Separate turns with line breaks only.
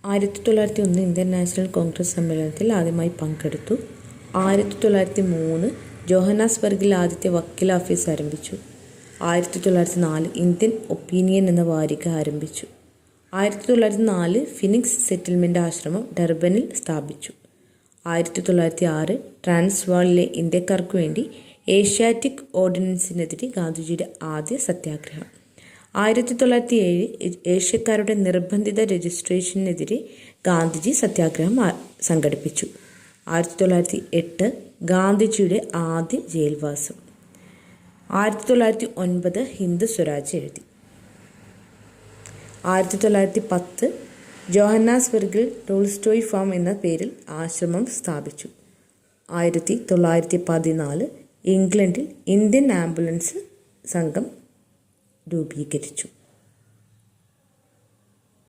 1901 Indian national Congress സമ്മേളനത്തിൽ ആദ്യമായി പങ്കെടുത്തു. 1903 ജോഹന്നാസ്ബർഗിൽ ആദ്യത്തെ വക്കീൽ ഓഫീസ് ആരംഭിച്ചു. 1904 ഇന്ത്യൻ ഒപ്പീനിയൻ എന്ന വാരിക ആരംഭിച്ചു. 1904 ഫിനിക്സ് സെറ്റിൽമെൻ്റ് ആശ്രമം ഡർബനിൽ സ്ഥാപിച്ചു. 1906 ട്രാൻസ്വാളിലെ ഇന്ത്യക്കാർക്കു വേണ്ടി ഏഷ്യാറ്റിക് ഓർഡിനൻസിനെതിരെ ഗാന്ധിജിയുടെ ആദ്യ സത്യാഗ്രഹം. 1907 ഏഷ്യക്കാരുടെ നിർബന്ധിത രജിസ്ട്രേഷനെതിരെ ഗാന്ധിജി സത്യാഗ്രഹം സംഘടിപ്പിച്ചു. 1908 ഗാന്ധിജിയുടെ ആദ്യ ജയിൽവാസം. 1909 ഹിന്ദ് സ്വരാജ് എഴുതി. 1910 ജോഹന്നാസ്ബർഗിൽ ടോൾസ്റ്റോയ് ഫാം എന്ന പേരിൽ ആശ്രമം സ്ഥാപിച്ചു. 1914 ഇംഗ്ലണ്ടിൽ ഇന്ത്യൻ ആംബുലൻസ് സംഘം രൂപീകരിച്ചു.